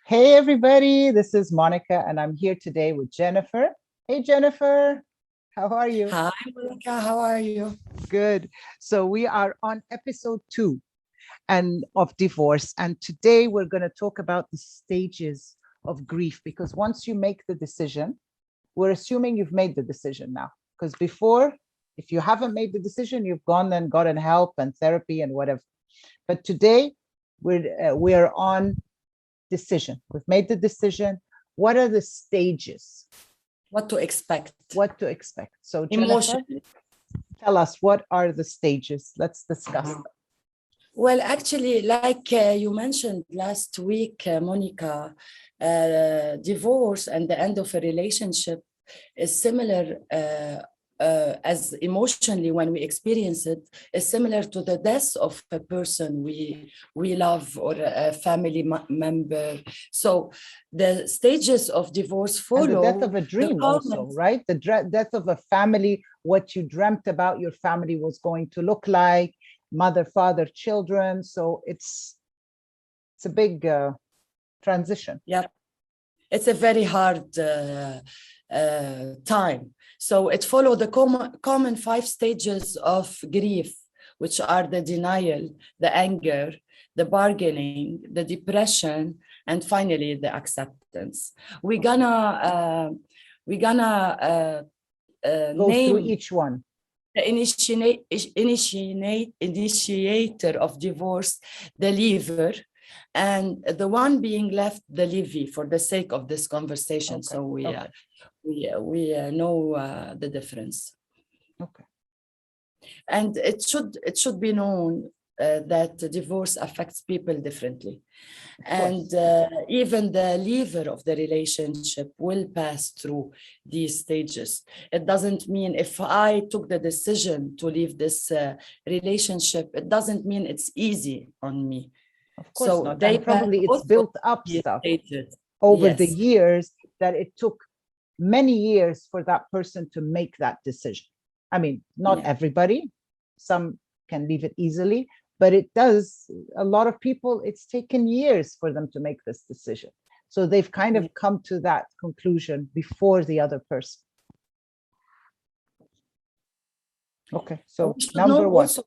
Hey, everybody, this is Monica, and I'm here today with Jennifer. Hey, Jennifer, how are you? Hi, Monica. How are you? Good. So we are on episode 2 and of divorce, and today we're going to talk about the stages of grief, because once you make the decision, we're assuming you've made the decision now, because before, if you haven't made the decision, you've gone and gotten help and therapy and whatever. But today we're on decision. We've made the decision. What are the stages? What to expect? What to expect? So, Jennifer, Emotionally. tell us, what are the stages? Let's discuss them. Well, actually, like you mentioned last week, Monica, divorce and the end of a relationship is similar as emotionally when we experience it, is similar to the death of a person we love or a family member. So the stages of divorce follow. And the death of a dream also, right? The death of a family, what you dreamt about your family was going to look like, mother, father, children. So it's a big transition. Yeah, it's a very hard time. So it follows the common 5 stages of grief, which are the denial, the anger, the bargaining, the depression, and finally the acceptance. We're gonna go through each one. The initiator of divorce, the leaver, and the one being left, the levy, for the sake of this conversation. Okay. So we know the difference. Okay. And it should be known that divorce affects people differently. And even the leaver of the relationship will pass through these stages. It doesn't mean if I took the decision to leave this relationship, it doesn't mean it's easy on me. Of course so not. And probably it's built up stuff over the years that it took many years for that person to make that decision. I mean, not everybody, some can leave it easily, but it does, a lot of people, it's taken years for them to make this decision. So they've kind of come to that conclusion before the other person. Okay, so number one. Also,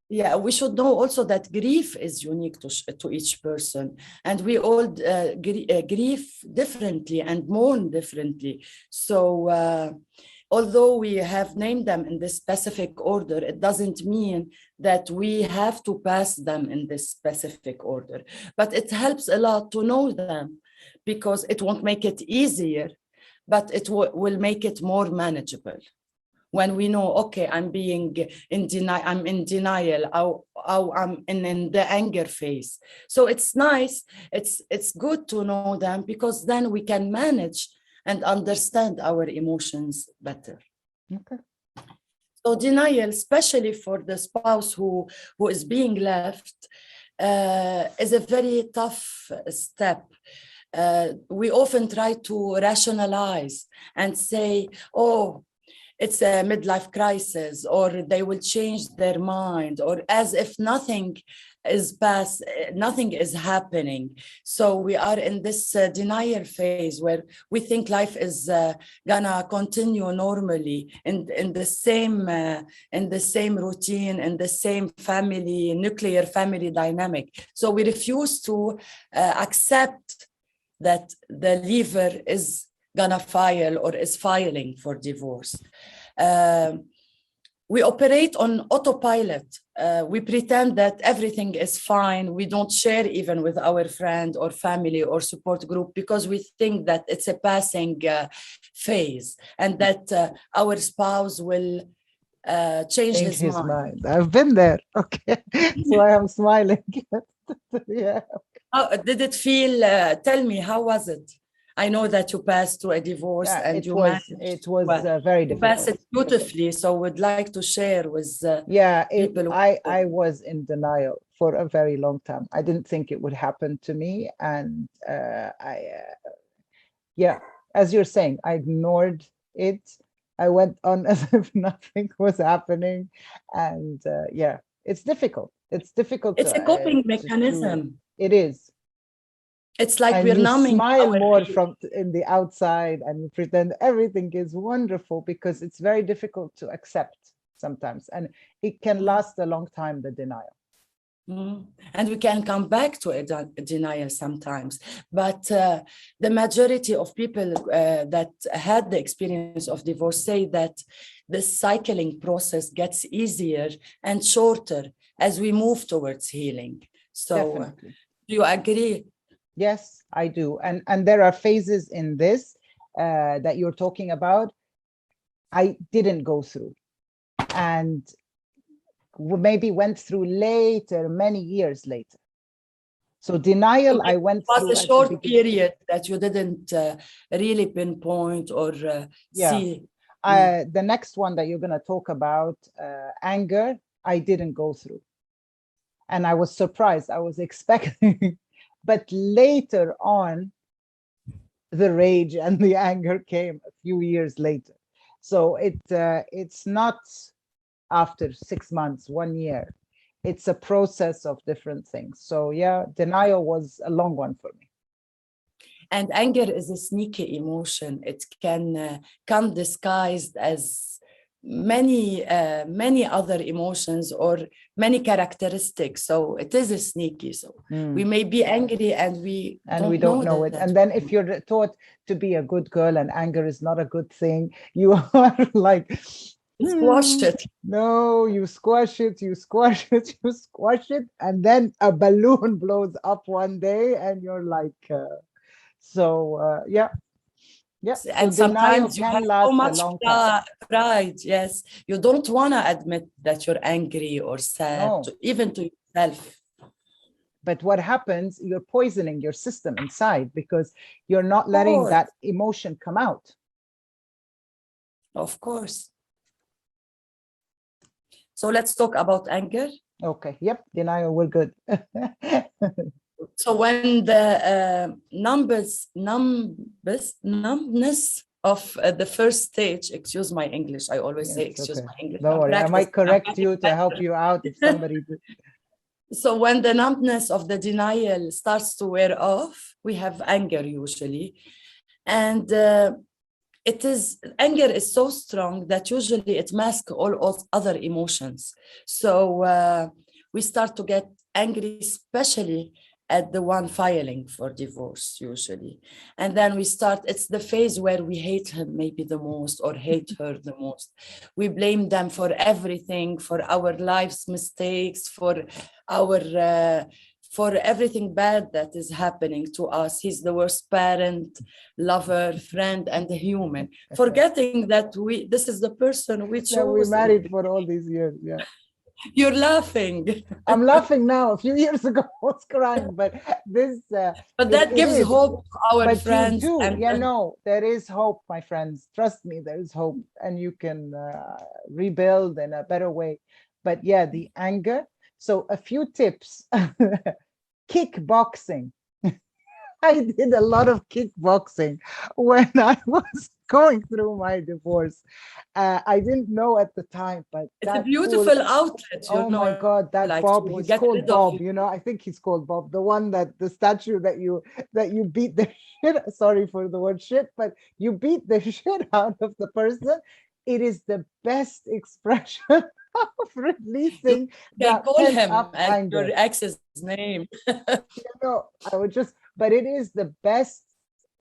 we should know also that grief is unique to each person, and we all grieve differently and mourn differently. So although we have named them in this specific order, it doesn't mean that we have to pass them in this specific order. But it helps a lot to know them, because it won't make it easier, but it will make it more manageable. When we know, okay, I'm in denial, I'm in the anger phase. So it's nice, it's good to know them, because then we can manage and understand our emotions better. Okay. So denial, especially for the spouse who is being left, is a very tough step. We often try to rationalize and say, oh, it's a midlife crisis, or they will change their mind, or as if nothing is happening. So we are in this denial phase where we think life is gonna continue normally in the same routine, in the same nuclear family dynamic. So we refuse to accept that the leaver is gonna file or is filing for divorce. We operate on autopilot. We pretend that everything is fine. We don't share even with our friend or family or support group, because we think that it's a passing phase, and that our spouse will change his mind. I've been there. Okay, so I am smiling. Yeah. How did it feel? Tell me, how was it? I know that you passed through a divorce, and it was very difficult. You passed it beautifully, so would like to share with people. I was in denial for a very long time. I didn't think it would happen to me, and as you're saying, I ignored it. I went on as if nothing was happening, and it's difficult. It's difficult. It's a coping mechanism. It is. It's like And we're you numbing smile our more from in the outside, and you pretend everything is wonderful, because it's very difficult to accept sometimes, and it can last a long time, the denial. And we can come back to a denial sometimes. But the majority of people that had the experience of divorce say that the cycling process gets easier and shorter as we move towards healing. So Definitely. do you agree? Yes, I do. And there are phases in this that you're talking about I didn't go through, and maybe went through later, many years later. So denial, I went It through was a at the short beginning. period that you didn't really pinpoint or Yeah. see. The next one that you're going to talk about, anger, I didn't go through. And I was surprised. I was expecting, but later on, the rage and the anger came a few years later. So it's not after 6 months, 1 year. It's a process of different things. So yeah, denial was a long one for me. And anger is a sneaky emotion. It can come disguised as many other emotions or many characteristics. So it is a sneaky. So we may be angry and we don't know it. And then if you're taught to be a good girl and anger is not a good thing, you are like, squash it. No, you squash it, you squash it, you squash it, and then a balloon blows up one day, and you're like, yeah. And so denial sometimes you can have last so a much long time. pride. Yes, you don't want to admit that you're angry or sad, No. even to yourself. But what happens, you're poisoning your system inside, because you're not letting that emotion come out. Of course. So let's talk about anger. Okay. Yep. Denial. We're good. So when the numbness of the first stage, excuse my English, I always say excuse my English. Don't worry, I might correct you to help you out if somebody did. So when the numbness of the denial starts to wear off, we have anger usually. And anger is so strong that usually it masks all other emotions. So we start to get angry, especially at the one filing for divorce usually. And then it's the phase where we hate him maybe the most or hate her the most. We blame them for everything, for our life's mistakes, for everything bad that is happening to us. He's the worst parent, lover, friend, and a human, forgetting that this is the person we chose. That we married for all these years. Yeah. You're laughing. I'm laughing now. A few years ago, I was crying, but this. But that gives hope to our friends. There is hope, my friends. Trust me, there is hope, and you can rebuild in a better way. But yeah, the anger. So a few tips. Kickboxing. I did a lot of kickboxing when I was going through my divorce. I didn't know at the time, but it's a beautiful outlet. My God, that like Bob, he's called Bob. I think he's called Bob. The one the statue that you beat the shit. Sorry for the word shit, but you beat the shit out of the person. It is the best expression of releasing that call him anger. Your ex's name. I would but it is the best,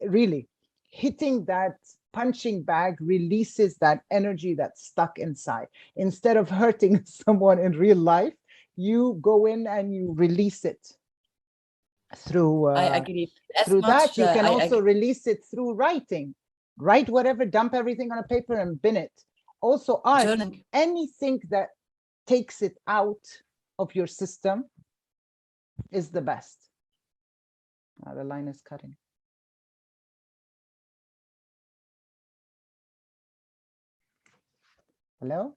really. Hitting that punching bag releases that energy that's stuck inside. Instead of hurting someone in real life, you go in and you release it through. I agree. Through that, you can also release it through writing. Write whatever, dump everything on a paper and bin it. Also, art, anything that takes it out of your system is the best. The line is cutting. Hello?